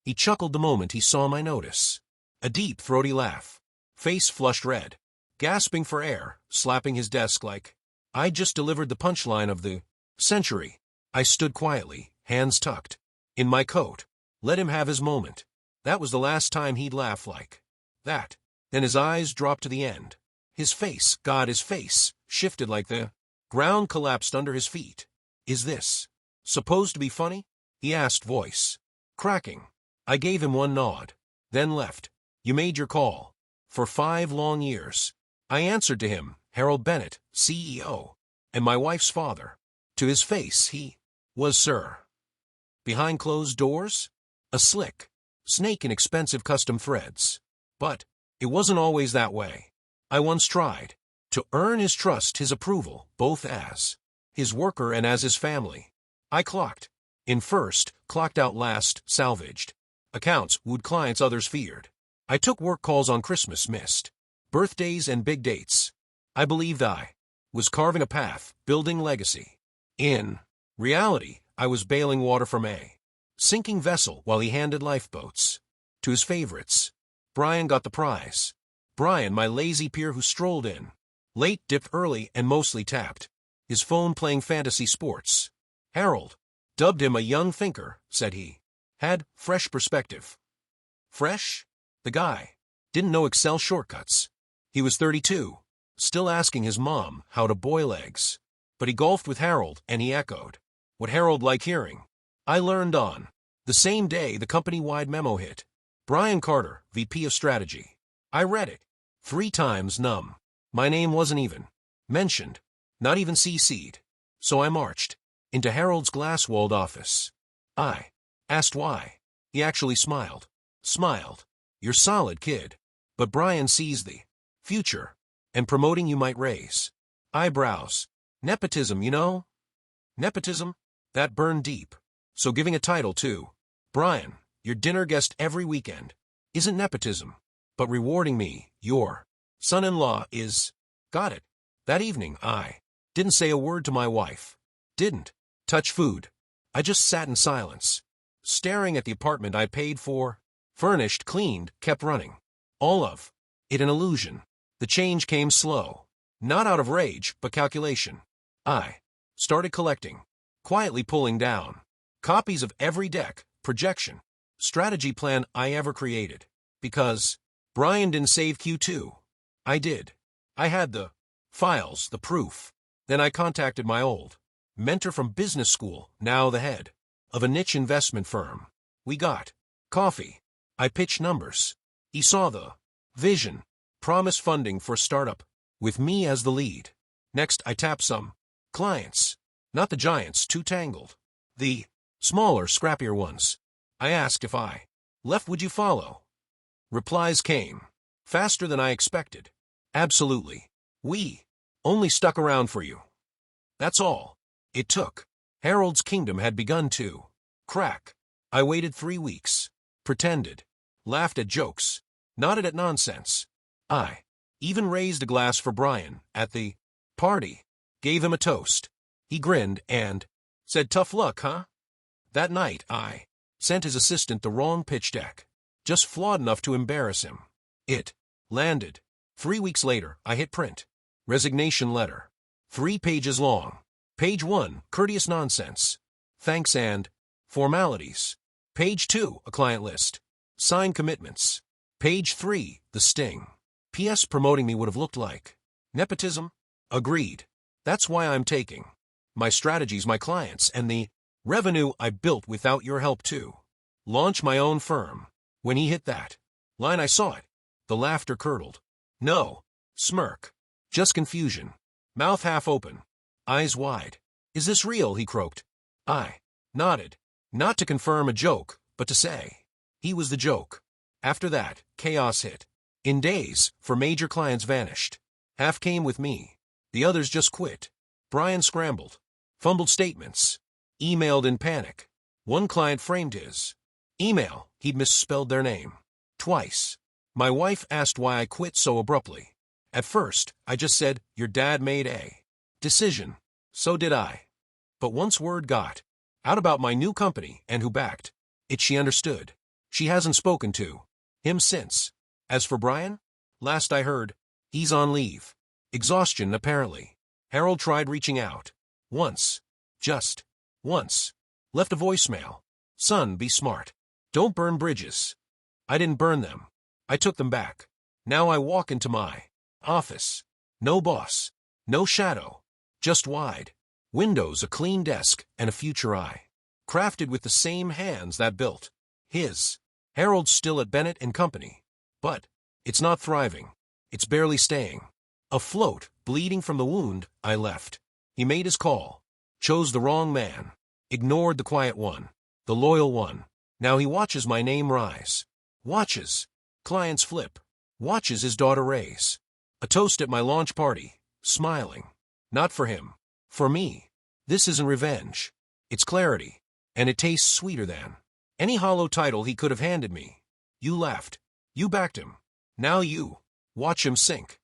He chuckled the moment he saw my notice. A deep, throaty laugh. Face flushed red. Gasping for air, slapping his desk like I'd just delivered the punchline of the century. I stood quietly, hands tucked in my coat. Let him have his moment. That was the last time he'd laugh like that. Then his eyes dropped to the end. His face, God, his face, shifted like the ground collapsed under his feet. Is this supposed to be funny? He asked, voice cracking. I gave him one nod, then left. You made your call. For 5 long years. I answered to him, Harold Bennett, CEO, and my wife's father. To his face he was Sir. Behind closed doors? A slick snake in expensive custom threads. But it wasn't always that way. I once tried to earn his trust, his approval, both as his worker and as his family. I clocked in first, clocked out last, salvaged accounts, wooed clients others feared. I took work calls on Christmas, missed birthdays and big dates. I believed I was carving a path, building legacy. In reality, I was bailing water from a sinking vessel while he handed lifeboats to his favorites. Brian got the prize. Brian, my lazy peer who strolled in late, dipped early, and mostly tapped his phone playing fantasy sports. Harold dubbed him a young thinker, said he had fresh perspective. Fresh? The guy didn't know Excel shortcuts. He was 32, still asking his mom how to boil eggs. But he golfed with Harold, and he echoed what Harold liked hearing. I learned on the same day the company-wide memo hit. Brian Carter, VP of Strategy. I read it 3 times, numb. My name wasn't even mentioned, not even CC'd. So I marched into Harold's glass-walled office. I asked why. He actually smiled. You're solid, kid. But Brian sees the future, and promoting you might raise eyebrows. Nepotism, you know? Nepotism? That burned deep. So giving a title to Brian, your dinner guest every weekend, isn't nepotism. But rewarding me, your son-in-law, is. Got it. That evening, I didn't say a word to my wife. Didn't touch food. I just sat in silence, staring at the apartment I paid for. Furnished, cleaned, kept running. All of it an illusion. The change came slow. Not out of rage, but calculation. I started collecting, quietly pulling down copies of every deck, projection, strategy plan I ever created. Because Brian didn't save Q2. I did. I had the files, the proof. Then I contacted my old mentor from business school, now the head of a niche investment firm. We got coffee. I pitched numbers. He saw the vision, promised funding for startup, with me as the lead. Next, I tapped some clients. Not the giants, too tangled. The smaller, scrappier ones. I asked if I left, would you follow? Replies came faster than I expected. Absolutely. We only stuck around for you. That's all it took. Harold's kingdom had begun to crack. I waited 3 weeks. Pretended. Laughed at jokes. Nodded at nonsense. I even raised a glass for Brian at the party. Gave him a toast. He grinned and said, tough luck, huh? That night, I sent his assistant the wrong pitch deck. Just flawed enough to embarrass him. It landed. 3 weeks later, I hit print. Resignation letter. 3 pages long. Page 1, courteous nonsense. Thanks and formalities. Page 2, a client list. Signed commitments. Page 3, the sting. P.S. Promoting me would have looked like nepotism. Agreed. That's why I'm taking my strategies, my clients, and the revenue I built without your help to launch my own firm. When he hit that line, I saw it. The laughter curdled. No smirk. Just confusion. Mouth half open. Eyes wide. Is this real? He croaked. I nodded. Not to confirm a joke, but to say he was the joke. After that, chaos hit. In days, for major clients vanished. Half came with me. The others just quit. Brian scrambled. Fumbled statements. Emailed in panic. One client framed his email. He'd misspelled their name twice. My wife asked why I quit so abruptly. At first, I just said, your dad made a decision. So did I. But once word got out about my new company and who backed it, she understood. She hasn't spoken to him since. As for Brian, last I heard, he's on leave. Exhaustion, apparently. Harold tried reaching out. Once. Just once. Left a voicemail. Son, be smart. Don't burn bridges. I didn't burn them. I took them back. Now I walk into my office. No boss. No shadow. Just wide windows, a clean desk, and a future I. Crafted with the same hands that built his. Harold's still at Bennett and Company. But it's not thriving. It's barely staying afloat, bleeding from the wound I left. He made his call. Chose the wrong man. Ignored the quiet one. The loyal one. Now he watches my name rise. Watches clients flip. Watches his daughter raise a toast at my launch party. Smiling. Not for him. For me. This isn't revenge. It's clarity. And it tastes sweeter than any hollow title he could have handed me. You laughed. You backed him. Now you watch him sink.